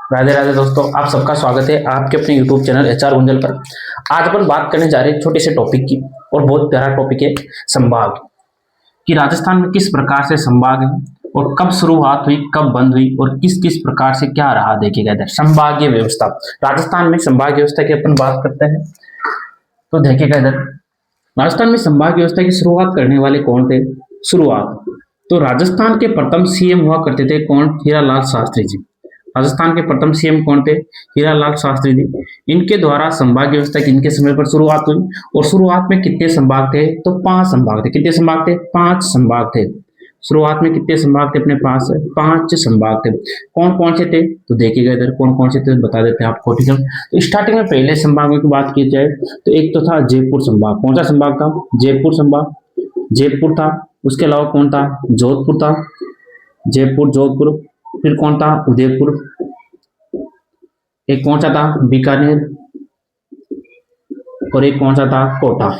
राधे राधे दोस्तों, आप सबका स्वागत है आपके अपने यूट्यूब चैनल एचआर गुंजल पर। आज अपन बात करने जा रहे हैं छोटे से टॉपिक की, और बहुत प्यारा टॉपिक है संभाग कि राजस्थान में किस प्रकार से संभाग है और कब शुरुआत हुई, कब बंद हुई और किस किस प्रकार से क्या रहा। देखिएगा इधर संभागीय व्यवस्था। राजस्थान में संभागीय व्यवस्था की अपन बात करते हैं तो देखिएगा इधर राजस्थान में संभागीय व्यवस्था की शुरुआत करने वाले कौन थे। शुरुआत तो राजस्थान के प्रथम सीएम हुआ करते थे कौन, हीरालाल शास्त्री जी। राजस्थान के प्रथम सीएम कौन थे, हीरालाल शास्त्री जी। इनके द्वारा संभाग व्यवस्था की इनके समय पर शुरुआत हुई। और शुरुआत में कितने संभाग थे, तो 5 संभाग थे। कितने संभाग थे, 5 संभाग थे। शुरुआत में कितने संभाग थे अपने पास, 5 संभाग थे। कौन कौन से थे तो देखिएगा इधर कौन कौन से थे बता देते हैं आपको, ठीक है। तो स्टार्टिंग में पहले संभागों की बात की जाए तो एक तो था जयपुर संभाग। कौन सा संभाग था, जयपुर संभाग। जयपुर था। उसके अलावा कौन था, जोधपुर था। जयपुर जोधपुर। फिर कौन था, उदयपुर। एक कौन सा था, बीकानेर। और एक कौन सा था, कोटा।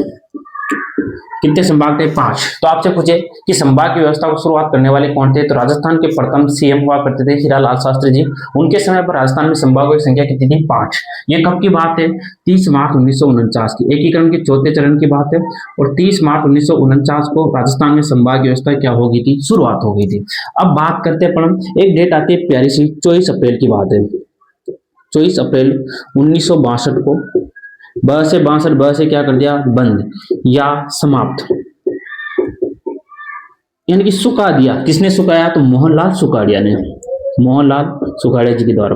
कितने संभाग थे, 5। तो आपसे पूछे कि संभाग की व्यवस्था को शुरुआत करने वाले कौन थे, तो राजस्थान के प्रथम सीएम हुआ करते थे हीरालाल शास्त्री जी। उनके समय पर राजस्थान में संभागों की संख्या कितनी थी, 5। ये कब की बात है, 30 मार्च 1949 की। एकीकरण के चौथे चरण की बात है। और 30 मार्च 1949 को राजस्थान में संभाग व्यवस्था क्या हो गई थी, शुरुआत हो गई थी। अब बात करते हैं अपन, एक डेट आती है प्यारी सी, 24 अप्रैल की बात है। 24 अप्रैल 1962 को ब से 62, ब से क्या कर दिया, बंद या समाप्त, यानी कि सुखा दिया। किसने सुखाया, तो मोहनलाल सुखाड़िया ने। मोहनलाल सुखाड़िया जी के द्वारा।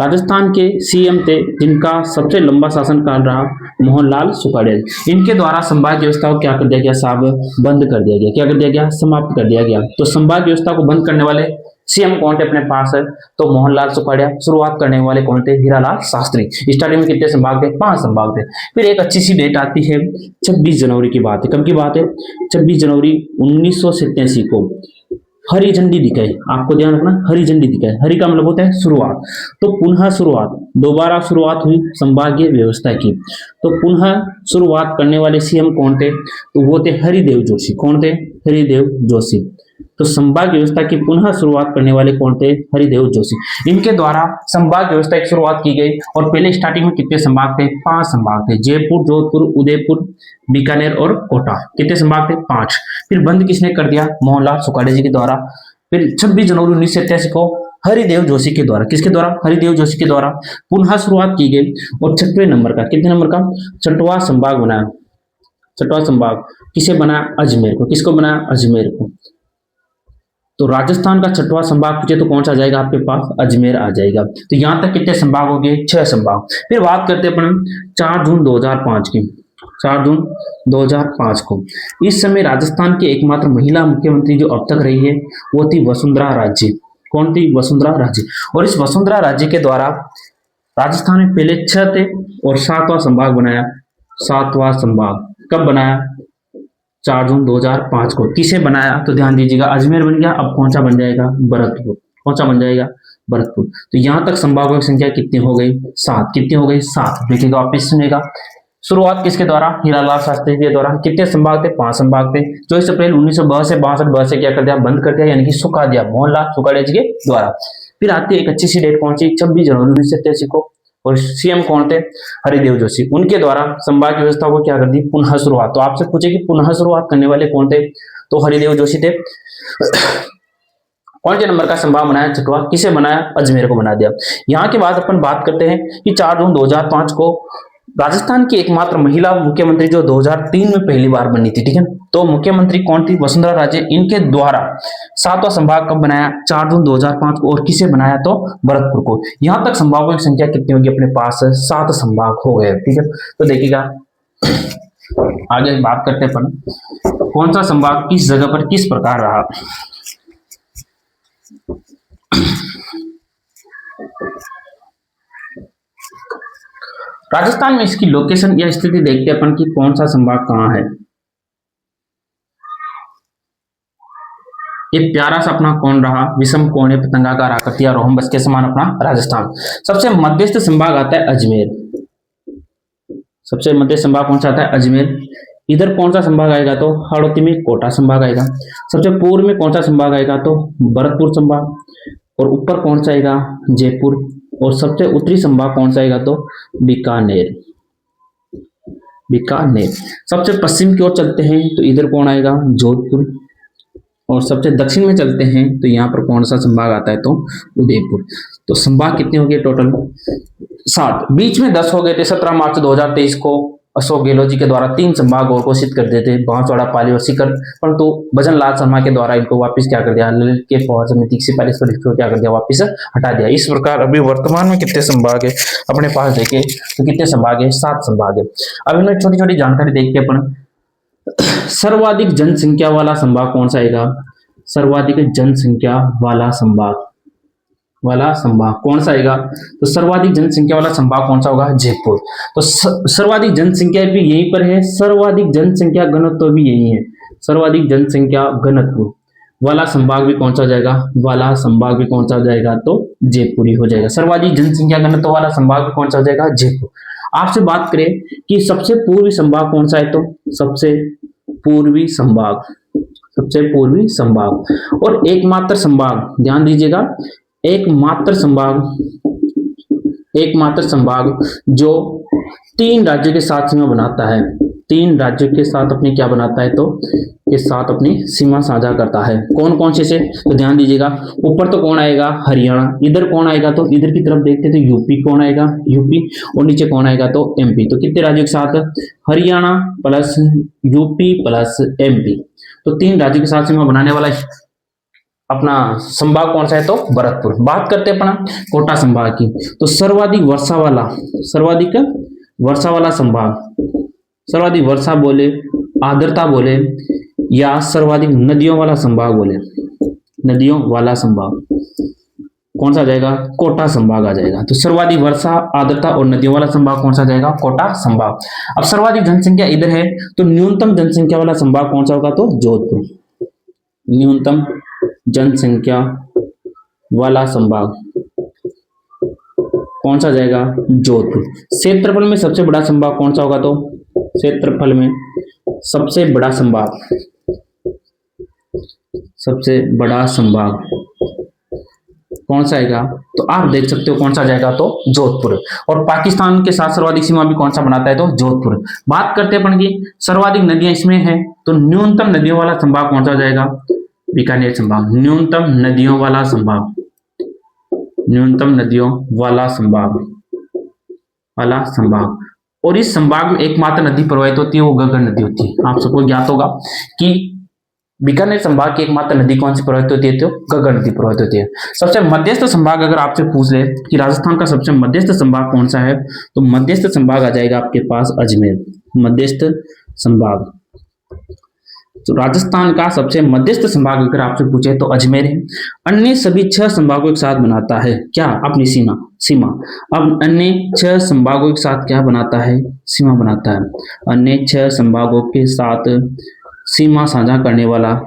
राजस्थान के सीएम थे जिनका सबसे लंबा शासनकाल रहा, मोहनलाल सुखाड़िया जी। इनके द्वारा संभाग व्यवस्था को क्या कर दिया गया साहब, बंद कर दिया गया। क्या कर दिया गया, समाप्त कर दिया गया। तो संभाग व्यवस्था को बंद करने वाले सीएम कौन थे अपने पास है, तो मोहनलाल सुखाड़िया। शुरुआत करने वाले कौन थे, हीरालाल शास्त्री। स्टार्टिंग में कितने संभाग थे, 5 संभाग थे। फिर एक अच्छी सी डेट आती है 26 जनवरी की बात है। कब की बात है, 26 जनवरी 1987 को हरी झंडी दिखाई। आपको ध्यान रखना, हरी झंडी दिखाई। हरी का मतलब होता है शुरुआत। तो पुनः शुरुआत, दोबारा शुरुआत हुई संभागीय व्यवस्था की। तो पुनः शुरुआत करने वाले सीएम कौन थे, तो वो थे हरिदेव जोशी। कौन थे, हरिदेव जोशी। तो संभाग व्यवस्था की पुनः शुरुआत करने वाले कौन थे, हरिदेव जोशी। इनके द्वारा संभाग व्यवस्था की शुरुआत की गई। और पहले स्टार्टिंग में कितने संभाग थे, 5 संभाग थे। जयपुर, जोधपुर, उदयपुर, बीकानेर और कोटा। कितने संभाग थे, 5। फिर बंद किसने कर दिया, मोहनलाल सुखाड़िया जी के द्वारा। फिर 26 जनवरी 1987 को हरिदेव जोशी के द्वारा, किसके द्वारा, हरिदेव जोशी के द्वारा पुनः शुरुआत की गई। और 6वें नंबर का, कितने नंबर का, 6वां संभाग बनाया। 6वां संभाग किसे बनाया, अजमेर को। किसको बनाया, अजमेर को। तो राजस्थान का 6वां संभाग पूछे तो कौन सा आ जाएगा आपके पास, अजमेर आ जाएगा। तो यहां तक कितने संभाग हो गए, 6 संभाग। फिर बात करते हैं अपन 4 जून 2005 की। 4 जून 2005 को इस समय राजस्थान की एकमात्र महिला मुख्यमंत्री जो अब तक रही है वो थी वसुंधरा राजे। कौन थी, वसुंधरा राजे। और इस वसुंधरा राजे के द्वारा राजस्थान में पहले 6 थे और 7वां संभाग बनाया। 7वां संभाग कब बनाया, 4 जून 2005 को। किसे बनाया, तो ध्यान दीजिएगा, अजमेर बन गया। अब कौन सा बन जाएगा, भरतपुर। कौन सा बन जाएगा, भरतपुर। तो यहां तक संभागों की संख्या कितनी हो गई, 7। कितनी हो गई, 7। देखिएगा वापिस सुनेगा, शुरुआत किसके द्वारा, हीरालाल शास्त्री के द्वारा। कितने संभाग थे, 5 संभाग थे। 24 अप्रैल 1962 से 62, ब से क्या कर दिया, बंद कर दिया, यानी कि सुखा दिया, मोहनलाल सुखाड़िया जी के द्वारा। फिर आती है एक अच्छी सी डेट, कौन सी, 26 जनवरी 1987 को। और सीएम कौन थे, हरिदेव जोशी। उनके द्वारा संभाग व्यवस्था को क्या कर दी, पुनः शुरुआत। तो आपसे पूछे कि पुनः शुरुआत करने वाले कौन थे, तो हरिदेव जोशी थे। कौन से नंबर का संभाग बनाया, 6वां। किसे बनाया, अजमेर को बना दिया। यहाँ के बाद अपन बात करते हैं कि 4 जून 2005 को राजस्थान की एकमात्र महिला मुख्यमंत्री जो 2003 में पहली बार बनी थी, ठीक है। तो मुख्यमंत्री कौन थी, वसुंधरा राजे। इनके द्वारा 7वां संभाग कब बनाया, 4 जून 2005 को। और किसे बनाया, तो भरतपुर को। यहां तक संभागों की संख्या कितनी होगी अपने पास, 7 संभाग हो गए, ठीक है। तो देखिएगा आगे बात करते हैं अपन कौन सा संभाग किस जगह पर किस प्रकार रहा। राजस्थान में इसकी लोकेशन या स्थिति देखते हैं अपन कि कौन सा संभाग कहां है। ये प्यारा सा अपना कौन रहा, विषम कोणे पतंगाकार आकृति और रोहम्बस के समान अपना राजस्थान। सबसे मध्यस्थ संभाग आता है अजमेर। सबसे मध्य संभाग कौन सा आता है, अजमेर। इधर कौन सा संभाग आएगा, तो हाड़ौती में कोटा संभाग आएगा। सबसे पूर्व में कौन सा संभाग आएगा, तो भरतपुर संभाग। और ऊपर कौन सा आएगा, जयपुर। और सबसे उत्तरी संभाग कौन सा आएगा? तो बीकानेर। बीकानेर। सबसे पश्चिम की ओर चलते हैं तो इधर कौन आएगा? जोधपुर। और सबसे दक्षिण में चलते हैं तो यहाँ पर कौन सा संभाग आता है? तो उदयपुर। तो संभाग कितने हो गए टोटल? 7। बीच में 10 हो गए थे। 17 मार्च 2023 को अशोक गहलोत जी के द्वारा 3 संभाग और घोषित कर दिए थे, बांसवाड़ा, पाली और सीकर, परंतु भजन लाल शर्मा के द्वारा इनको वापस क्या कर दिया? ललित के फौज समिति से पहले इसको क्या कर दिया? वापस हटा दिया। इस प्रकार अभी वर्तमान में कितने संभाग है अपने पास देखे तो कितने संभाग है? 7 संभाग है। अब इनमें छोटी छोटी जानकारी देखते हैं अपन। सर्वाधिक जनसंख्या वाला संभाग कौन सा आएगा? सर्वाधिक जनसंख्या वाला संभाग कौन सा आएगा? तो सर्वाधिक जनसंख्या वाला संभाग कौन सा होगा? जयपुर। तो सर्वाधिक जनसंख्या भी यहीं पर है, सर्वाधिक जनसंख्या घनत्व भी यही है। सर्वाधिक जनसंख्या घनत्व वाला संभाग भी कौन सा हो जाएगा? वाला संभाग भी कौन सा हो जाएगा? तो जयपुर ही हो जाएगा। सर्वाधिक जनसंख्या घनत्व वाला संभाग भी कौन सा हो जाएगा? जयपुर। आपसे बात करें कि सबसे पूर्वी संभाग कौन सा है? तो सबसे पूर्वी संभाग, सबसे पूर्वी संभाग और एकमात्र संभाग, ध्यान दीजिएगा, एकमात्र संभाग जो 3 राज्यों के साथ सीमा बनाता है। 3 राज्यों के साथ अपनी क्या बनाता है? तो के साथ अपनी सीमा साझा करता है। कौन कौन से? तो ध्यान दीजिएगा, ऊपर तो कौन आएगा? हरियाणा। इधर कौन आएगा? तो इधर की तरफ देखते तो यूपी कौन आएगा? यूपी। और नीचे कौन आएगा? तो एमपी। तो कितने राज्यों के साथ? Haryana plus UP plus MP. तो 3 राज्यों के साथ सीमा बनाने वाला अपना संभाग कौन सा है? तो भरतपुर। बात करते हैं अपना कोटा संभाग की। तो सर्वाधिक वर्षा वाला संभाग, सर्वाधिक वर्षा बोले, आर्द्रता बोले या सर्वाधिक नदियों वाला संभाग बोले, नदियों वाला संभाग कौन सा जाएगा? कोटा संभाग आ जाएगा। तो सर्वाधिक वर्षा, आर्द्रता और नदियों वाला संभाग कौन सा जाएगा? कोटा संभाग। अब सर्वाधिक जनसंख्या इधर है तो न्यूनतम जनसंख्या वाला संभाग कौन सा होगा? तो जोधपुर। न्यूनतम जनसंख्या वाला संभाग कौन सा जाएगा? जोधपुर। क्षेत्रफल में सबसे बड़ा संभाग कौन सा होगा? तो क्षेत्रफल में सबसे बड़ा संभाग कौन सा आएगा? तो आप देख सकते हो कौन सा जाएगा? तो जोधपुर। और पाकिस्तान के साथ सर्वाधिक सीमा भी कौन सा बनाता है? तो जोधपुर। बात करते हैं अपन की सर्वाधिक नदियां इसमें है तो न्यूनतम नदियों वाला संभाग कौन सा जाएगा? बीकानेर संभाग। न्यूनतम नदियों वाला संभाग, न्यूनतम नदियों वाला संभाग। और इस संभाग में एकमात्र नदी प्रवाहित होती है वो घग्गर नदी होती है। आप सबको ज्ञात होगा कि बीकानेर संभाग की एकमात्र नदी कौन सी प्रवाहित होती है? तो घग्गर नदी प्रवाहित होती है। सबसे मध्यस्थ संभाग अगर आपसे पूछ ले कि राजस्थान का सबसे मध्यस्थ संभाग कौन सा है? तो मध्यस्थ संभाग आ जाएगा आपके पास अजमेर। मध्यस्थ संभाग, तो राजस्थान का सबसे मध्यस्थ संभाग अगर आपसे पूछे तो अजमेर है। अन्य सभी 6 संभागों के साथ बनाता है क्या? अपनी सीमा। अब अन्य 6 संभागों के साथ क्या बनाता है? सीमा बनाता है। अन्य 6 संभागों के साथ सीमा साझा करने वाला,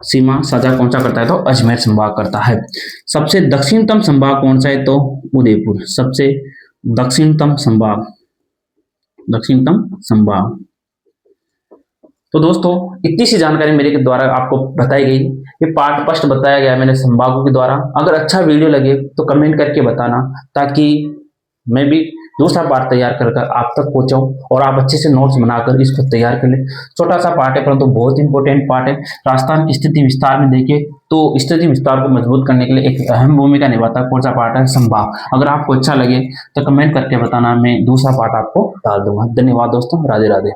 सीमा साझा कौन सा करता है? तो अजमेर संभाग करता है। सबसे दक्षिणतम संभाग कौन सा है? तो उदयपुर। सबसे दक्षिणतम संभाग। तो दोस्तों इतनी सी जानकारी मेरे के द्वारा आपको बताई गई, ये पाठ स्पष्ट बताया गया मैंने संभागों के द्वारा। अगर अच्छा वीडियो लगे तो कमेंट करके बताना ताकि मैं भी दूसरा पार्ट तैयार कर आप तक पहुंचाऊं और आप अच्छे से नोट्स बनाकर इसको तैयार कर लें। छोटा सा पार्ट है परंतु बहुत इंपॉर्टेंट पार्ट है। राजस्थान की स्थिति विस्तार में देखिए तो स्थिति विस्तार को मजबूत करने के लिए एक अहम भूमिका निभाता है। कौन सा पार्ट है? संभाग। अगर आपको अच्छा लगे तो कमेंट करके बताना, मैं दूसरा पार्ट आपको डाल दूंगा। धन्यवाद दोस्तों, राधे राधे।